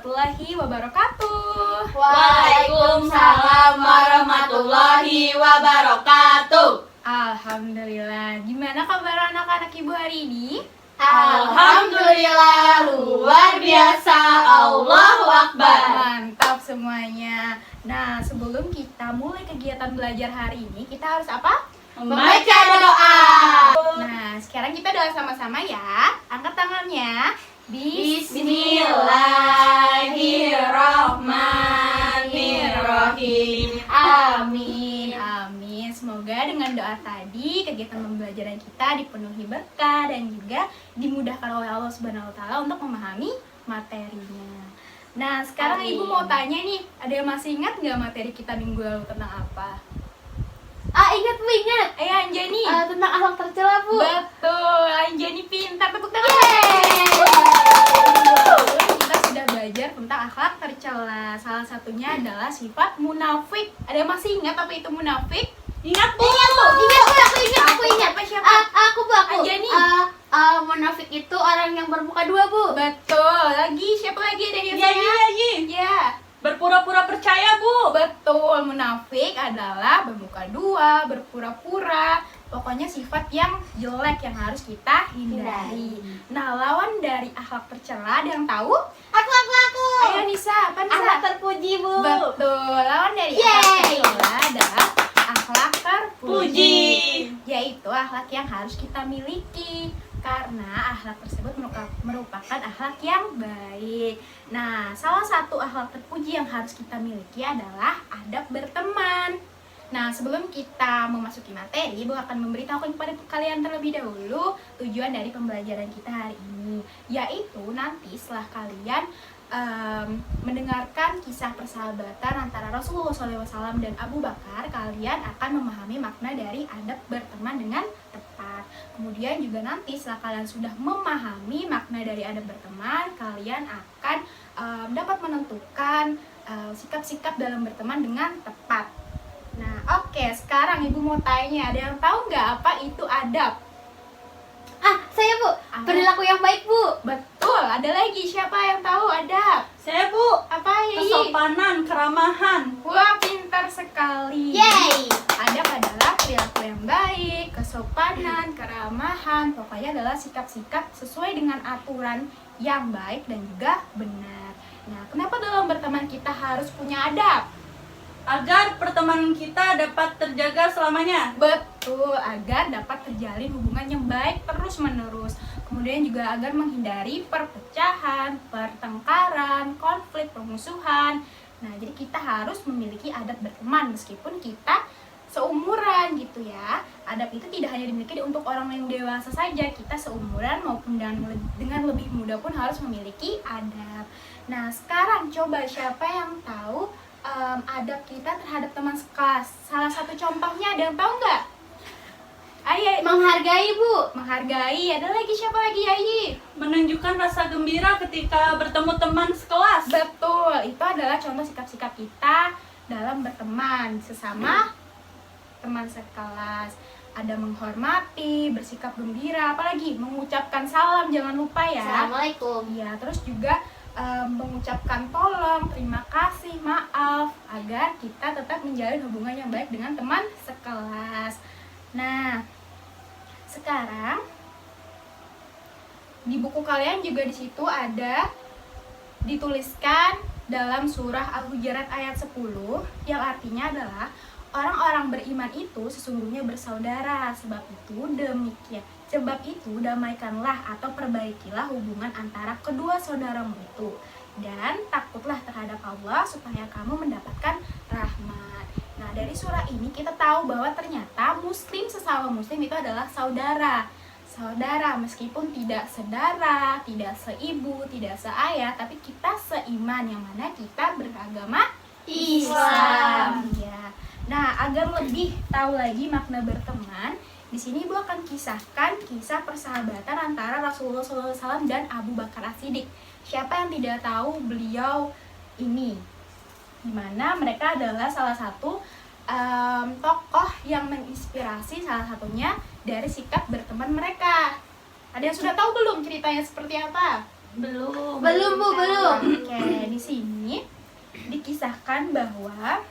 warahmatullahi wabarakatuh. Waalaikumsalam warahmatullahi wabarakatuh. Alhamdulillah. Gimana kabar anak-anak ibu hari ini? Alhamdulillah, luar biasa. Allahu Akbar. Mantap semuanya. Nah, sebelum kita mulai kegiatan belajar hari ini, kita harus apa? Membaca doa. Nah, sekarang kita doa sama-sama ya. Angkat tangannya. Bismillahirrahmanirrahim. Amin. Amin. Semoga dengan doa tadi kegiatan pembelajaran kita dipenuhi berkah dan juga dimudahkan oleh Allah Subhanahu wa taala untuk memahami materinya. Nah, sekarang Amin. Ibu mau tanya nih, ada yang masih ingat nggak materi kita minggu lalu tentang apa? Ingat Bu, ingat. Ayo Anjani. Tentang akhlak tercela Bu. Betul, Anjani pintar, tepuk tangan. Kita sudah belajar tentang akhlak tercela. Salah satunya adalah sifat munafik. Ada yang masih ingat apa itu munafik? Ingat Bu. Ingat Bu, aku ingat. Siapa? Aku Anjani. Munafik itu orang yang bermuka dua Bu. Betul. Lagi siapa lagi ada yang Iya, ingat? Ya. Berpura-pura percaya, Bu. Betul, munafik adalah bermuka dua, berpura-pura. Pokoknya sifat yang jelek yang harus kita hindari. Nah, lawan dari akhlak tercela ada yang tahu? Aku. Ayo Nisa, apa Nisa? Akhlak terpuji Bu. Betul, lawan dari Yeay. akhlak tercela adalah akhlak terpuji, Puji. yaitu akhlak yang harus kita miliki karena akhlak tersebut merupakan akhlak yang baik. Nah, salah satu akhlak terpuji yang harus kita miliki adalah adab berteman. Nah, sebelum kita memasuki materi, Ibu akan memberitahukan kepada kalian terlebih dahulu tujuan dari pembelajaran kita hari ini, yaitu nanti setelah kalian mendengarkan kisah persahabatan antara Rasulullah SAW dan Abu Bakar, kalian akan memahami makna dari adab berteman dengan tepat. Kemudian juga nanti setelah kalian sudah memahami makna dari adab berteman, kalian akan dapat menentukan sikap-sikap dalam berteman dengan tepat. Nah, oke, sekarang Ibu mau tanya, ada yang tahu nggak apa itu adab? Saya Bu. Apa? Perilaku yang baik Bu. Betul, ada lagi siapa yang tahu adab? Saya, Bu. Apa ya? Kesopanan, keramahan. Wah, pintar sekali. Yeay. Adab adalah perilaku yang baik, kesopanan, keramahan, pokoknya adalah sikap-sikap sesuai dengan aturan yang baik dan juga benar. Nah, kenapa dalam berteman kita harus punya adab? Agar pertemanan kita dapat terjaga selamanya. Betul, agar dapat terjalin hubungan yang baik terus-menerus. Kemudian juga agar menghindari perpecahan, pertengkaran, konflik, permusuhan. Nah, jadi kita harus memiliki adab berteman meskipun kita seumuran gitu ya. Adab itu tidak hanya dimiliki untuk orang yang dewasa saja, kita seumuran maupun dengan lebih muda pun harus memiliki adab. Nah, sekarang coba siapa yang tahu adab kita terhadap teman sekelas? Salah satu contohnya ada yang tahu nggak? Ayo, Menghargai Bu. menghargai. Ada lagi siapa lagi, Ayi? Menunjukkan rasa gembira ketika bertemu teman sekelas. Betul, itu adalah contoh sikap-sikap kita dalam berteman sesama teman sekelas. Ada menghormati, bersikap gembira, apalagi mengucapkan salam, jangan lupa ya. Assalamualaikum. Iya, terus juga mengucapkan tolong, terima kasih, maaf, agar kita tetap menjalin hubungan yang baik dengan teman sekelas. Nah, sekarang di buku kalian juga di situ ada dituliskan dalam surah Al-Hujurat ayat 10 yang artinya adalah orang-orang beriman itu sesungguhnya bersaudara, sebab itu damaikanlah atau perbaikilah hubungan antara kedua saudaramu itu, dan takutlah terhadap Allah supaya kamu mendapatkan rahmat. Nah, dari surah ini kita tahu bahwa ternyata muslim sesama muslim itu adalah saudara. Saudara meskipun tidak sedara, tidak seibu, tidak seayah, tapi kita seiman yang mana kita beragama Islam. Ya. Nah, agar lebih tahu lagi makna berteman, di sini Ibu akan kisahkan kisah persahabatan antara Rasulullah SAW dan Abu Bakar As-Siddiq. Siapa yang tidak tahu beliau ini? Dimana mereka adalah salah satu tokoh yang menginspirasi salah satunya dari sikap berteman mereka. Ada yang sudah tahu belum ceritanya seperti apa? Belum. Belum, Bu, belum. Oke, di sini dikisahkan bahwa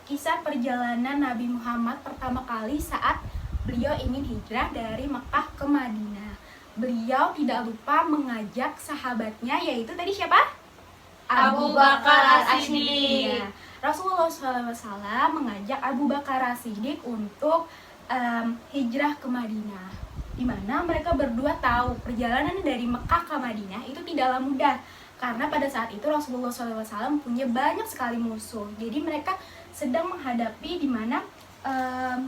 kisah perjalanan Nabi Muhammad pertama kali saat beliau ingin hijrah dari Mekah ke Madinah. Beliau tidak lupa mengajak sahabatnya, yaitu tadi siapa? Abu Bakar As-Siddiq. Iya. Rasulullah SAW mengajak Abu Bakar As-Siddiq untuk hijrah ke Madinah, di mana mereka berdua tahu perjalanan dari Mekah ke Madinah itu tidaklah mudah, karena pada saat itu Rasulullah SAW punya banyak sekali musuh. Jadi mereka sedang menghadapi di mana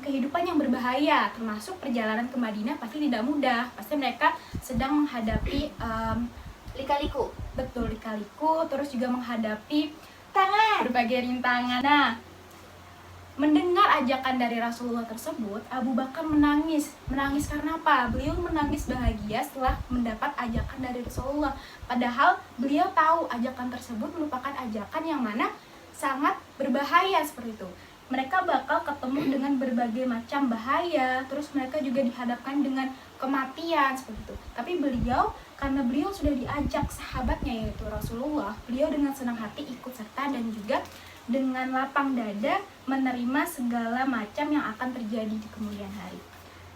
kehidupan yang berbahaya, termasuk perjalanan ke Madinah pasti tidak mudah. Pasti mereka sedang menghadapi Lika-liku. betul lika-liku, terus juga menghadapi Tangan. berbagai rintangan. Nah, mendengar ajakan dari Rasulullah tersebut, Abu Bakar menangis. Menangis karena apa? Beliau menangis bahagia setelah mendapat ajakan dari Rasulullah. Padahal beliau tahu ajakan tersebut merupakan ajakan yang mana sangat berbahaya seperti itu. Mereka bakal ketemu dengan berbagai macam bahaya, terus mereka juga dihadapkan dengan kematian seperti itu. Tapi beliau, karena beliau sudah diajak sahabatnya yaitu Rasulullah, beliau dengan senang hati ikut serta dan juga dengan lapang dada menerima segala macam yang akan terjadi di kemudian hari.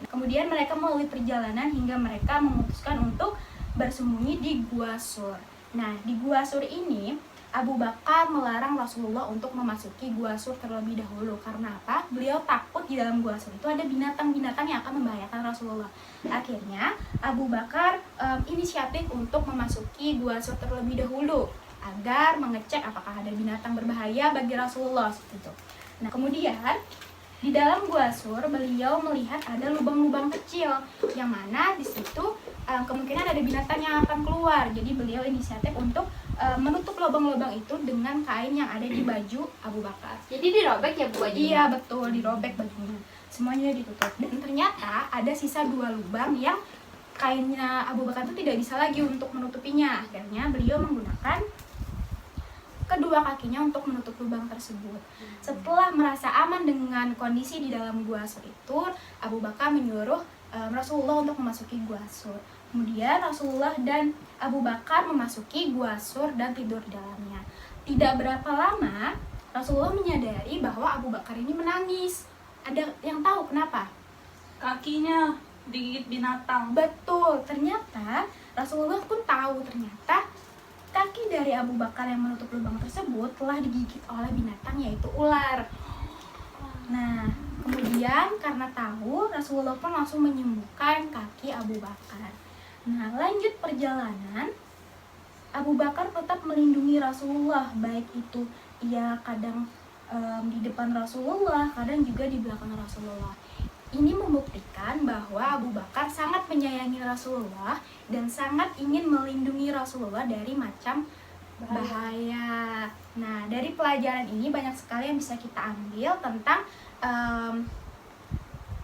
Kemudian mereka melalui perjalanan hingga mereka memutuskan untuk bersembunyi di Gua Sur. Nah, di Gua Sur ini Abu Bakar melarang Rasulullah untuk memasuki Gua Sur terlebih dahulu. Karena apa? Beliau takut di dalam Gua Sur itu ada binatang-binatang yang akan membahayakan Rasulullah. Akhirnya Abu Bakar inisiatif untuk memasuki Gua Sur terlebih dahulu agar mengecek apakah ada binatang berbahaya bagi Rasulullah seperti itu. Nah, kemudian di dalam Gua Sur beliau melihat ada lubang-lubang kecil yang mana di situ kemungkinan ada binatang yang akan keluar. Jadi beliau inisiatif untuk menutup lubang-lubang itu dengan kain yang ada di baju Abu Bakar. Jadi dirobek ya Bu bajunya? Iya betul, dirobek bajunya. Semuanya ditutup. Dan ternyata ada sisa 2 lubang yang kainnya Abu Bakar itu tidak bisa lagi untuk menutupinya. Akhirnya beliau menggunakan kedua kakinya untuk menutup lubang tersebut. Setelah merasa aman dengan kondisi di dalam Gua Sur itu, Abu Bakar menyuruh Rasulullah untuk memasuki Gua Sur. Kemudian Rasulullah dan Abu Bakar memasuki Gua Sur dan tidur di dalamnya. Tidak berapa lama, Rasulullah menyadari bahwa Abu Bakar ini menangis. Ada yang tahu kenapa? Kakinya digigit binatang. Betul, ternyata Rasulullah pun tahu ternyata kaki dari Abu Bakar yang menutup lubang tersebut telah digigit oleh binatang yaitu ular. Nah, kemudian karena tahu, Rasulullah pun langsung menyembuhkan kaki Abu Bakar. Nah, lanjut perjalanan, Abu Bakar tetap melindungi Rasulullah, baik itu ia kadang di depan Rasulullah, kadang juga di belakang Rasulullah. Ini membuktikan bahwa Abu Bakar sangat menyayangi Rasulullah dan sangat ingin melindungi Rasulullah dari macam bahaya. Nah, dari pelajaran ini banyak sekali yang bisa kita ambil tentang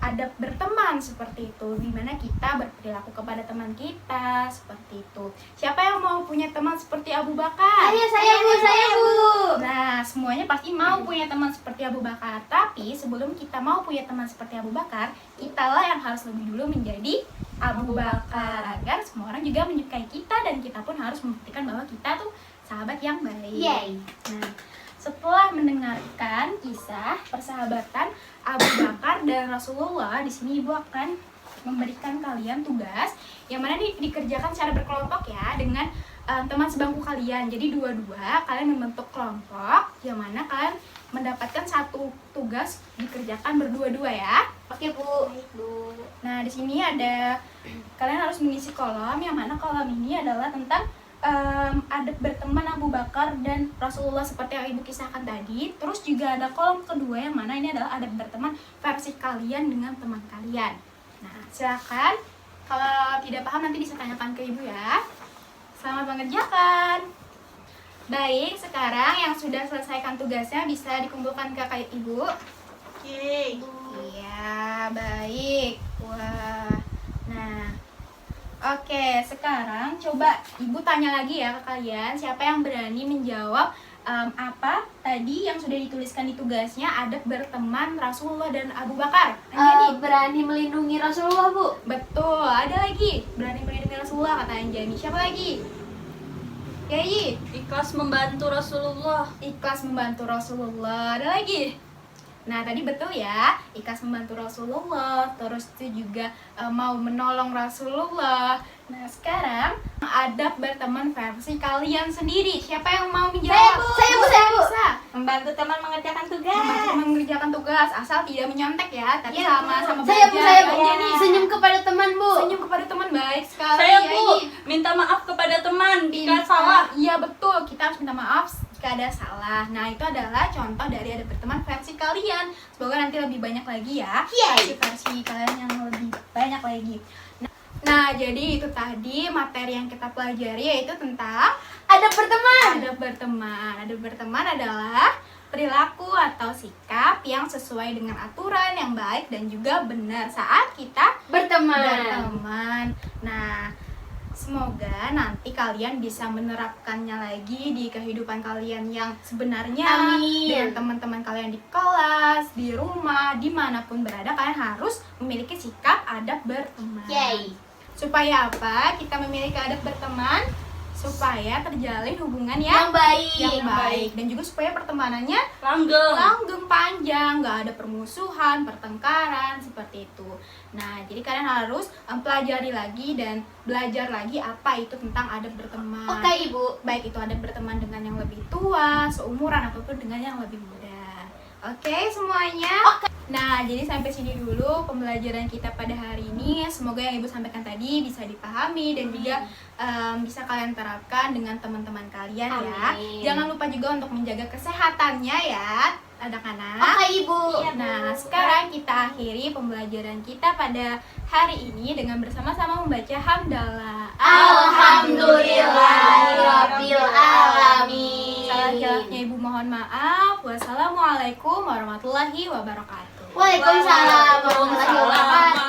adab berteman seperti itu, dimana kita berperilaku kepada teman kita seperti itu. Siapa yang mau punya teman seperti Abu Bakar? Saya Bu. Nah, semuanya pasti mau punya teman seperti Abu Bakar. Tapi sebelum kita mau punya teman seperti Abu Bakar, kitalah yang harus lebih dulu menjadi Abu Bakar agar semua orang juga menyukai kita dan kita pun harus membuktikan bahwa kita tuh sahabat yang baik. Yeay. Nah, setelah mendengarkan kisah persahabatan Abu Bakar dan Rasulullah, di sini Ibu akan memberikan kalian tugas yang mana dikerjakan secara berkelompok ya dengan teman sebangku kalian. Jadi dua-dua kalian membentuk kelompok yang mana kalian mendapatkan satu tugas dikerjakan berdua-dua ya. Oke Bu. Nah, di sini ada kalian harus mengisi kolom yang mana kolom ini adalah tentang adab berteman Abu Bakar dan Rasulullah seperti yang Ibu kisahkan tadi. Terus juga ada kolom kedua yang mana ini adalah adab berteman versi kalian dengan teman kalian. Nah, silakan kalau tidak paham nanti bisa tanyakan ke Ibu ya. Selamat mengerjakan. Baik, sekarang yang sudah selesaikan tugasnya bisa dikumpulkan ke kakak Ibu. Oke. Iya, baik. Wah. Nah, oke, sekarang coba Ibu tanya lagi ya ke kalian, siapa yang berani menjawab apa tadi yang sudah dituliskan di tugasnya, adab berteman Rasulullah dan Abu Bakar. Berani melindungi Rasulullah, Bu. Betul, ada lagi berani melindungi Rasulullah kata Anjani. Siapa lagi? Yayi, Ikhlas membantu Rasulullah. ikhlas membantu Rasulullah. Ada lagi? Nah tadi betul ya, ikhlas membantu Rasulullah, terus itu juga mau menolong Rasulullah. Nah sekarang adab berteman versi kalian sendiri. Siapa yang mau menjawab? Saya, Bu. Bisa. Membantu teman mengerjakan tugas. Membantu teman mengerjakan tugas, asal tidak menyontek ya, tapi Iya, sama-sama Saya, Bu. aja nih. Senyum kepada teman, Bu. Senyum kepada teman, baik sekali. Saya, Bu, Yayi. minta maaf kepada teman jika Minta- salah. Iya betul, kita harus minta maaf jika ada salah. Nah itu adalah contoh dari adab berteman versi kalian. Semoga nanti lebih banyak lagi ya versi kalian yang lebih banyak lagi. Nah jadi itu tadi materi yang kita pelajari, yaitu tentang Adab berteman. adab berteman. Adab berteman adalah perilaku atau sikap yang sesuai dengan aturan yang baik dan juga benar saat kita berteman. Nah, semoga nanti kalian bisa menerapkannya lagi di kehidupan kalian yang sebenarnya. Amin. Dengan teman-teman kalian di kelas, di rumah, dimanapun berada, kalian harus memiliki sikap adab berteman. Yay. Supaya apa? Kita memiliki adab berteman supaya terjalin hubungan Yang baik. yang baik, dan juga supaya pertemanannya Langgeng. langgeng panjang, nggak ada permusuhan, pertengkaran seperti itu. Nah, jadi kalian harus pelajari lagi dan belajar lagi apa itu tentang adab berteman. Oke, Ibu. Baik itu adab berteman dengan yang lebih tua, seumuran ataupun dengan yang lebih muda. Oke semuanya. Nah, jadi sampai sini dulu pembelajaran kita pada hari ini. Semoga yang Ibu sampaikan tadi bisa dipahami dan juga bisa kalian terapkan dengan teman-teman kalian ya. Amin. Jangan lupa juga untuk menjaga kesehatannya ya, anak-anak. Oke, Ibu. Nah, sekarang kita akhiri pembelajaran kita pada hari ini dengan bersama-sama membaca hamdalah. Alhamdulillahirabbil alamin. Salah-salahnya Ibu mohon maaf. Wassalamualaikum warahmatullahi wabarakatuh. Waalaikumsalam warahmatullahi wabarakatuh.